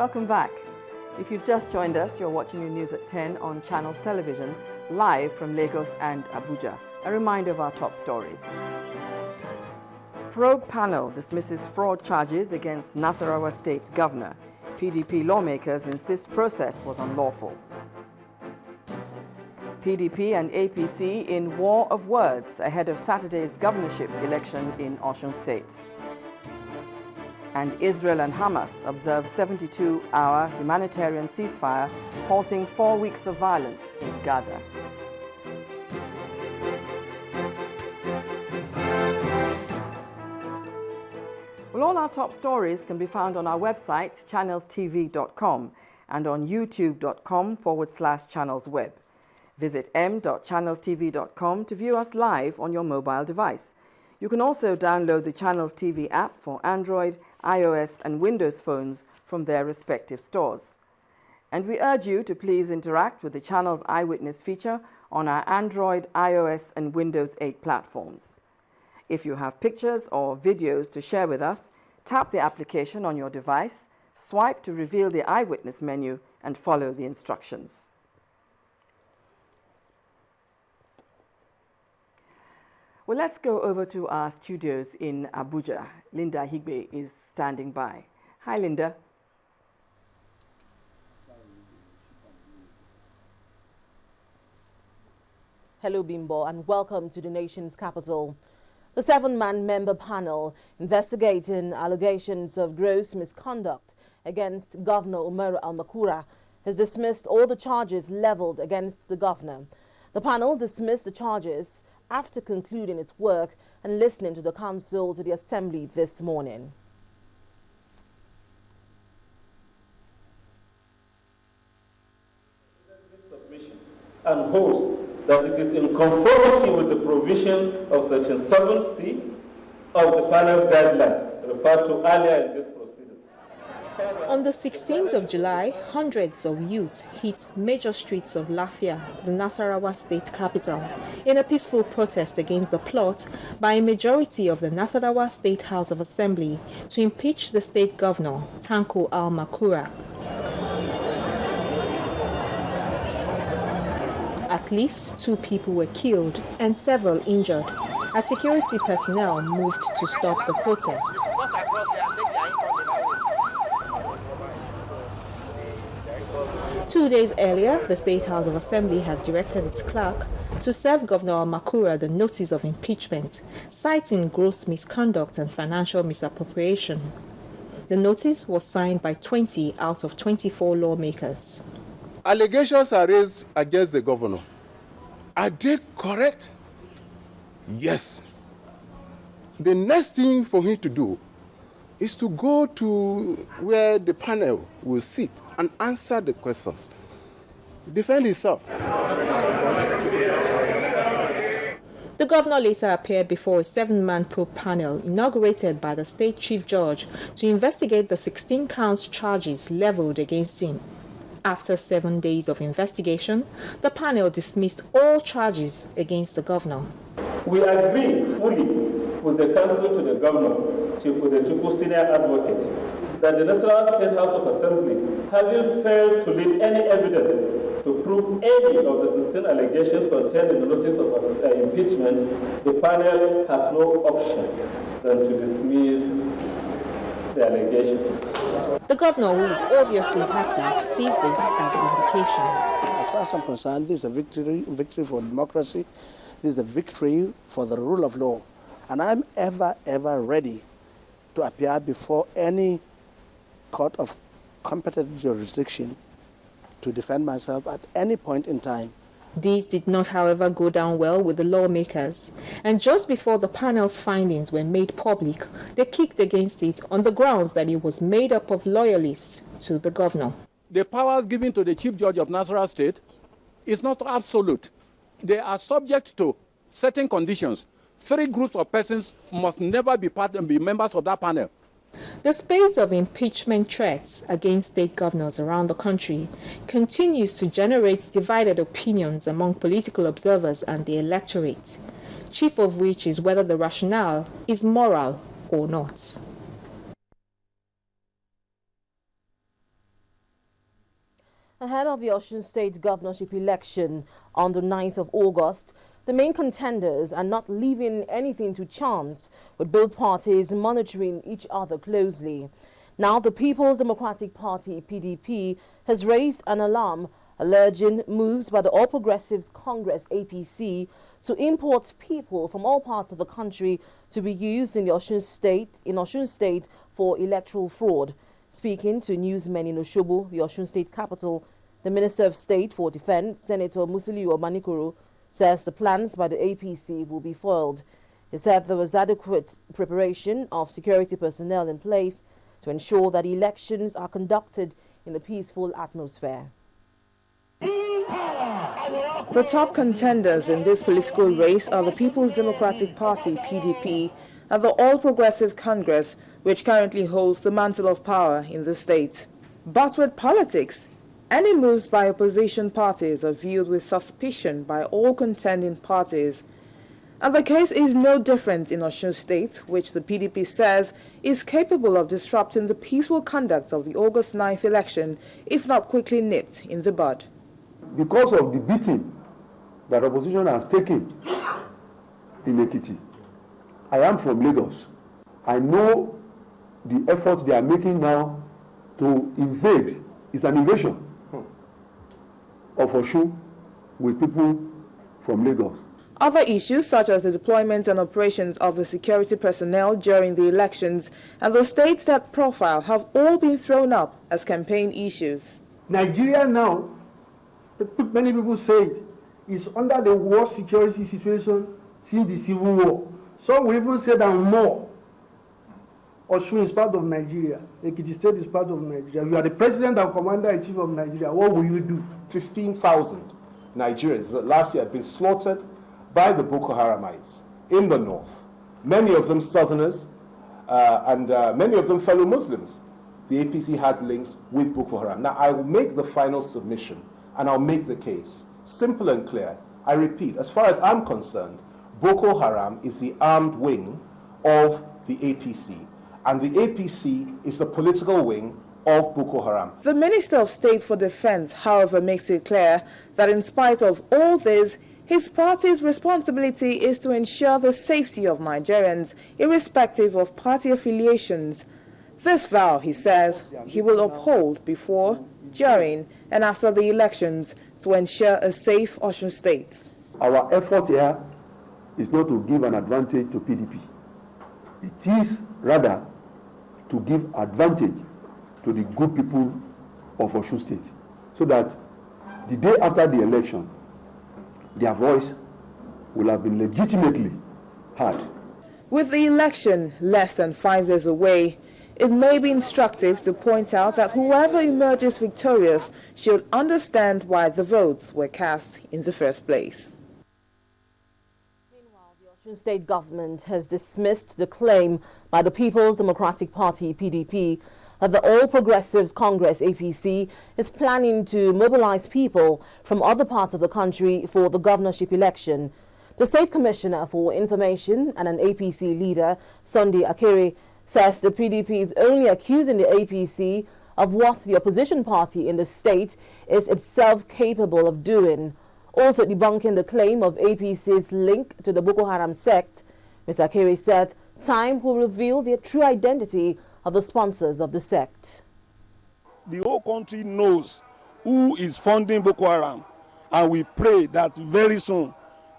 Welcome back. If you've just joined us, you're watching your news at 10 on Channels Television, live from Lagos and Abuja. A reminder of our top stories. Probe panel dismisses fraud charges against Nasarawa State Governor. PDP lawmakers insist process was unlawful. PDP and APC in war of words ahead of Saturday's governorship election in Osun State. And Israel and Hamas observe 72-hour humanitarian ceasefire, halting 4 weeks of violence in Gaza. Well, all our top stories can be found on our website, channelstv.com, and on youtube.com/channelsweb. Visit m.channelstv.com to view us live on your mobile device. You can also download the Channels TV app for Android, iOS, and Windows phones from their respective stores. And we urge you to please interact with the Channels Eyewitness feature on our Android, iOS, and Windows 8 platforms. If you have pictures or videos to share with us, tap the application on your device, swipe to reveal the Eyewitness menu, and follow the instructions. Well, let's go over to our studios in Abuja. Linda Higbe is standing by. Hi, Linda. Hello, Bimbo, and welcome to the nation's capital. The 7-man member panel investigating allegations of gross misconduct against Governor Umaru Al-Makura has dismissed all the charges leveled against the governor. The panel dismissed the charges after concluding its work and listening to the counsel to the Assembly this morning. And holds that it is in conformity with the provisions of Section 7C of the panel's guidelines referred to earlier in this proceeding. On the 16th of July, hundreds of youths hit major streets of Lafia, the Nasarawa state capital, in a peaceful protest against the plot by a majority of the Nasarawa State House of Assembly to impeach the state governor, Tanko Al-Makura. At least 2 people were killed and several injured as security personnel moved to stop the protest. Two days earlier, the State House of Assembly had directed its clerk to serve Governor Al-Makura the notice of impeachment, citing gross misconduct and financial misappropriation. The notice was signed by 20 out of 24 lawmakers. Allegations are raised against the governor. Are they correct? Yes. The next thing for him to do is to go to where the panel will sit and answer the questions. Defend himself. The governor later appeared before a 7-man probe panel inaugurated by the state chief judge to investigate the 16 counts charges leveled against him. After 7 days of investigation, the panel dismissed all charges against the governor. We agree fully with the counsel to the governor, Chief Udechukwu Senior Advocate, that the National State House of Assembly, having failed to leave any evidence to prove any of the 16 allegations contained in the notice of impeachment, the panel has no option than to dismiss the allegations. The governor, who is obviously happy, sees this as vindication. As far as I'm concerned, this is a victory for democracy. This is a victory for the rule of law. And I'm ever ready to appear before any court of competent jurisdiction to defend myself at any point in time. These did not, however, go down well with the lawmakers. And just before the panel's findings were made public, they kicked against it on the grounds that it was made up of loyalists to the governor. The powers given to the Chief Judge of Nasarawa State is not absolute. They are subject to certain conditions. 3 groups of persons must never be members of that panel. The spate of impeachment threats against state governors around the country continues to generate divided opinions among political observers and the electorate, chief of which is whether the rationale is moral or not. Ahead of the Osun State governorship election on the 9th of August, the main contenders are not leaving anything to chance, with both parties monitoring each other closely. Now, the People's Democratic Party, PDP, has raised an alarm, alleging moves by the All Progressives Congress, APC, to import people from all parts of the country to be used in the Osun State for electoral fraud. Speaking to newsmen in Osogbo, the Osun State capital, the Minister of State for Defense, Senator Musiliu Obanikoro, says the plans by the APC will be foiled. He said there was adequate preparation of security personnel in place to ensure that elections are conducted in a peaceful atmosphere. The top contenders in this political race are the People's Democratic Party, PDP, and the All Progressive Congress, which currently holds the mantle of power in the state. But with politics, any moves by opposition parties are viewed with suspicion by all contending parties. And the case is no different in Osun State, which the PDP says is capable of disrupting the peaceful conduct of the August 9th election if not quickly nipped in the bud. Because of the beating that opposition has taken in Ekiti, I am from Lagos. I know the effort they are making now to invade is an invasion of Osun with people from Lagos. Other issues such as the deployment and operations of the security personnel during the elections and the states that profile have all been thrown up as campaign issues. Nigeria now, many people say, is under the worst security situation since the Civil War. Some will even say that more. Osun is part of Nigeria. Ekiti State is part of Nigeria. You are the president and commander-in-chief of Nigeria. What will you do? 15,000 Nigerians that last year had been slaughtered by the Boko Haramites in the north. Many of them Southerners and many of them fellow Muslims. The APC has links with Boko Haram. Now, I will make the final submission and I'll make the case simple and clear. I repeat, as far as I'm concerned, Boko Haram is the armed wing of the APC. And the APC is the political wing of Boko Haram. The Minister of State for Defense, however, makes it clear that in spite of all this, his party's responsibility is to ensure the safety of Nigerians, irrespective of party affiliations. This vow, he says, he will uphold before, during, and after the elections to ensure a safe Osun State. Our effort here is not to give an advantage to PDP. It is rather to give advantage to the good people of Osun State, so that the day after the election, their voice will have been legitimately heard. With the election less than 5 days away, it may be instructive to point out that whoever emerges victorious should understand why the votes were cast in the first place. Meanwhile, the Osun State government has dismissed the claim by the People's Democratic Party, PDP, that the All Progressives Congress, APC, is planning to mobilize people from other parts of the country for the governorship election. The State Commissioner for Information and an APC leader, Sunday Akere, says the PDP is only accusing the APC of what the opposition party in the state is itself capable of doing. Also debunking the claim of APC's link to the Boko Haram sect, Mr. Akere said time will reveal the true identity of the sponsors of the sect. The whole country knows who is funding Boko Haram, and we pray that very soon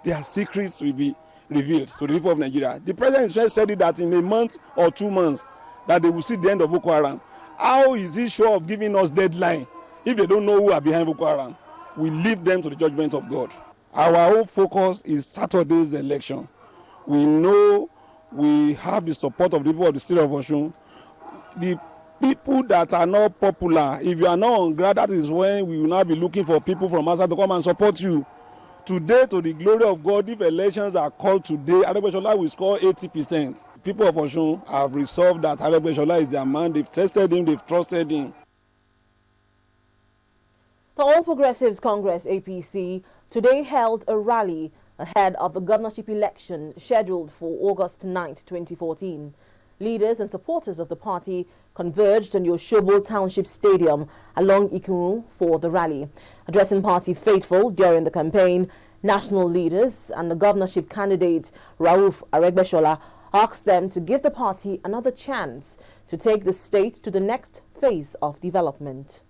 their secrets will be revealed to the people of Nigeria. The president just said it that in a month or 2 months that they will see the end of Boko Haram. How is he sure of giving us deadline if they don't know who are behind Boko Haram? We leave them to the judgment of God. Our whole focus is Saturday's election. We know we have the support of the people of the state of Osun. The people that are not popular, if you are not on ground, that is when we will now be looking for people from outside to come and support you. Today, to the glory of God, if elections are called today, Aregbesola will score 80%. People of Osun have resolved that Aregbesola is their man. They've tested him, they've trusted him. The All Progressives Congress, APC, today held a rally ahead of the governorship election scheduled for August 9, 2014. leaders and supporters of the party converged on Osogbo Township Stadium along Ikirun for the rally. Addressing party faithful during the campaign, national leaders and the governorship candidate Rauf Aregbesola asked them to give the party another chance to take the state to the next phase of development.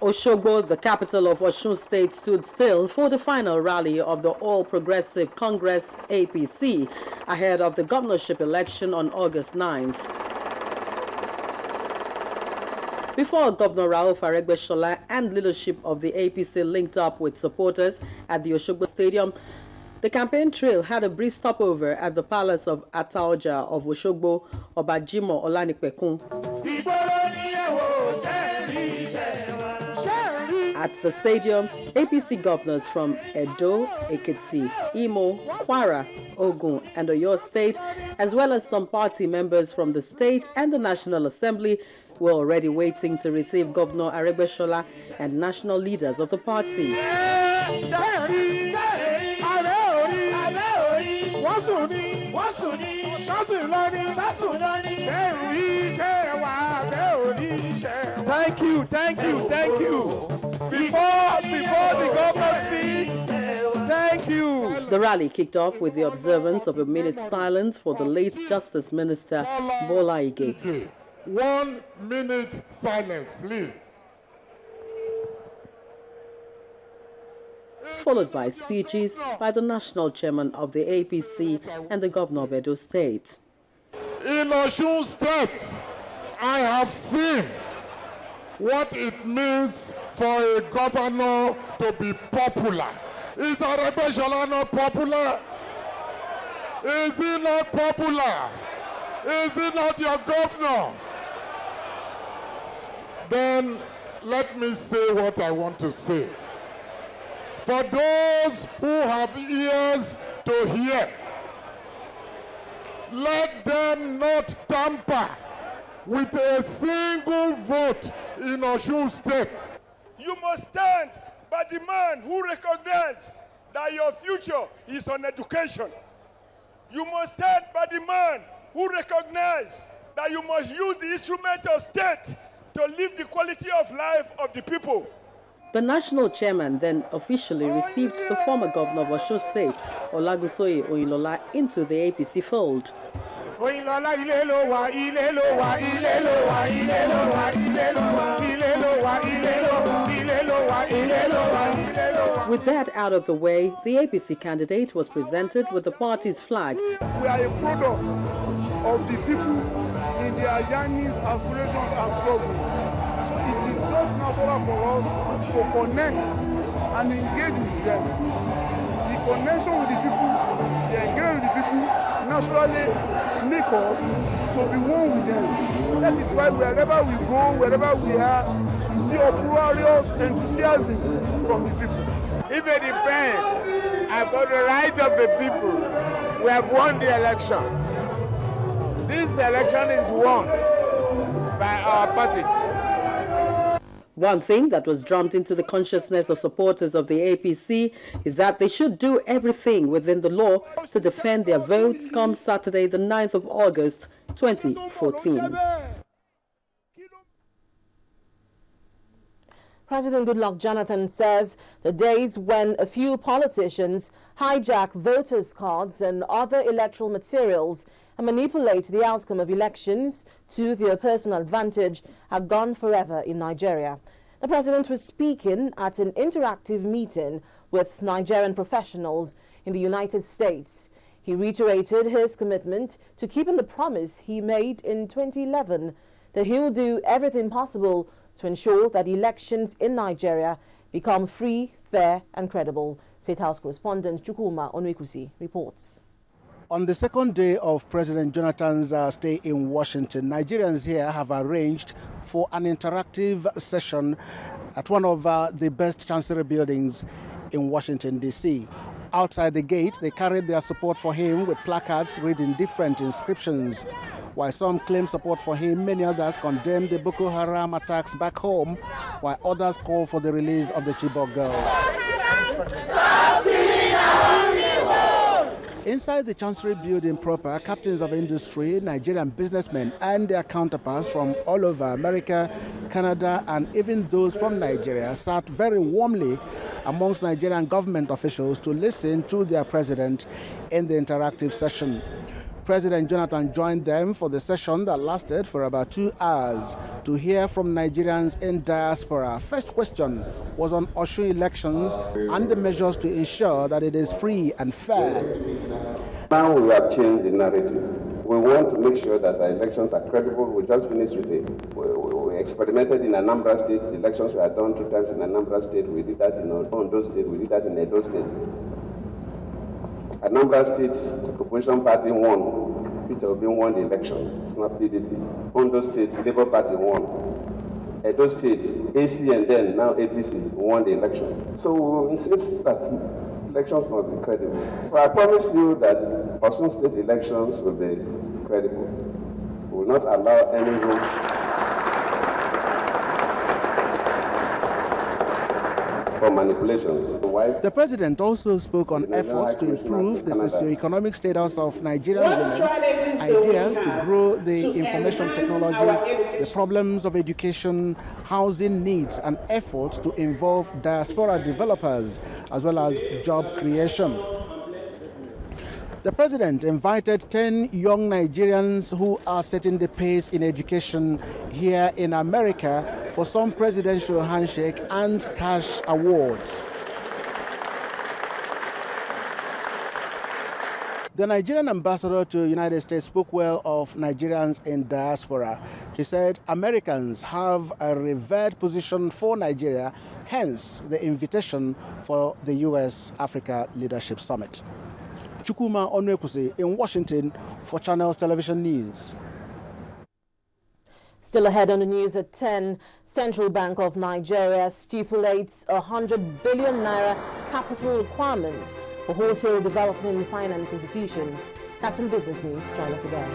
Osogbo, the capital of Osun State, stood still for the final rally of the All Progressive Congress APC ahead of the governorship election on August 9th. Before Governor Rauf Aregbesola and leadership of the APC linked up with supporters at the Osogbo Stadium, the campaign trail had a brief stopover at the palace of Ataoja of Osogbo, Obajimo Olanipekun. At the stadium, APC governors from Edo, Ekiti, Imo, Kwara, Ogun, and Oyo State, as well as some party members from the state and the National Assembly, were already waiting to receive Governor Aregbesola and national leaders of the party. Thank you, thank you, thank you. Before the governor speaks, thank you. The rally kicked off with the observance of a minute's silence for the late Justice Minister Bola Ige. 1 minute silence, please. Followed by speeches by the national chairman of the APC and the governor of Edo State. In Osun State, I have seen what it means for a governor to be popular. Is Aregbesola not popular? Is he not popular? Is he not your governor? Then let me say what I want to say. For those who have ears to hear, let them not tamper with a single vote in Osun State. You must stand by the man who recognizes that your future is on education. You must stand by the man who recognizes that you must use the instrument of state to lift the quality of life of the people. The national chairman then officially received the former governor of Osun State, Olagusoye Oyinlola, into the APC fold. With that out of the way, the APC candidate was presented with the party's flag. We are a product of the people in their yearnings, aspirations, and struggles. So it is just natural for us to connect and engage with them. The connection with the people, the engagement with the people, naturally make us to be one with them. That is why wherever we go, wherever we are, you see uproarious enthusiasm from the people. If it depends upon the right of the people, we have won the election. This election is won by our party. One thing that was drummed into the consciousness of supporters of the APC is that they should do everything within the law to defend their votes come Saturday, the 9th of August, 2014. President Goodluck Jonathan says the days when a few politicians hijack voters' cards and other electoral materials and manipulate the outcome of elections to their personal advantage are gone forever in Nigeria. The president was speaking at an interactive meeting with Nigerian professionals in the United States. He reiterated his commitment to keeping the promise he made in 2011 that he will do everything possible to ensure that elections in Nigeria become free, fair and credible. State House correspondent Chukwuma Onwekusi reports. On the second day of President Jonathan's stay in Washington, Nigerians here have arranged for an interactive session at one of the best chancery buildings in Washington, D.C. Outside the gate, they carried their support for him with placards reading different inscriptions. While some claim support for him, many others condemn the Boko Haram attacks back home, while others call for the release of the Chibok girls. Inside the Chancery building proper, captains of industry, Nigerian businessmen and their counterparts from all over America, Canada and even those from Nigeria sat very warmly amongst Nigerian government officials to listen to their president in the interactive session. President Jonathan joined them for the session that lasted for about 2 hours to hear from Nigerians in diaspora. First question was on Osun elections and the measures to ensure that it is free and fair. Now we have changed the narrative. We want to make sure that our elections are credible. We just finished with it. We experimented in Anambra State. Elections were done 2 times in Anambra State. We did that in Ondo State. We did that in Edo State. Anambra State, opposition party won. Peter Obi won the elections. It's not PDP. Ondo State, Labour Party won. Edo State, AC and then now APC won the election. So we insist that elections must be credible. So I promise you that Osun State elections will be credible. We will not allow any room for manipulations. The president also spoke on efforts to improve the socio-economic status of Nigerian women, ideas to grow the information technology, the problems of education, housing needs, and efforts to involve diaspora developers, as well as job creation. The president invited 10 young Nigerians who are setting the pace in education here in America for some presidential handshake and cash awards. The Nigerian ambassador to the United States spoke well of Nigerians in diaspora. He said Americans have a revered position for Nigeria, hence the invitation for the U.S.-Africa Leadership Summit. Chukwuma Onwekusi in Washington for Channels Television News. Still ahead on the news at 10, Central Bank of Nigeria stipulates 100 billion naira capital requirement for wholesale development finance institutions. That's in business news. Join us again.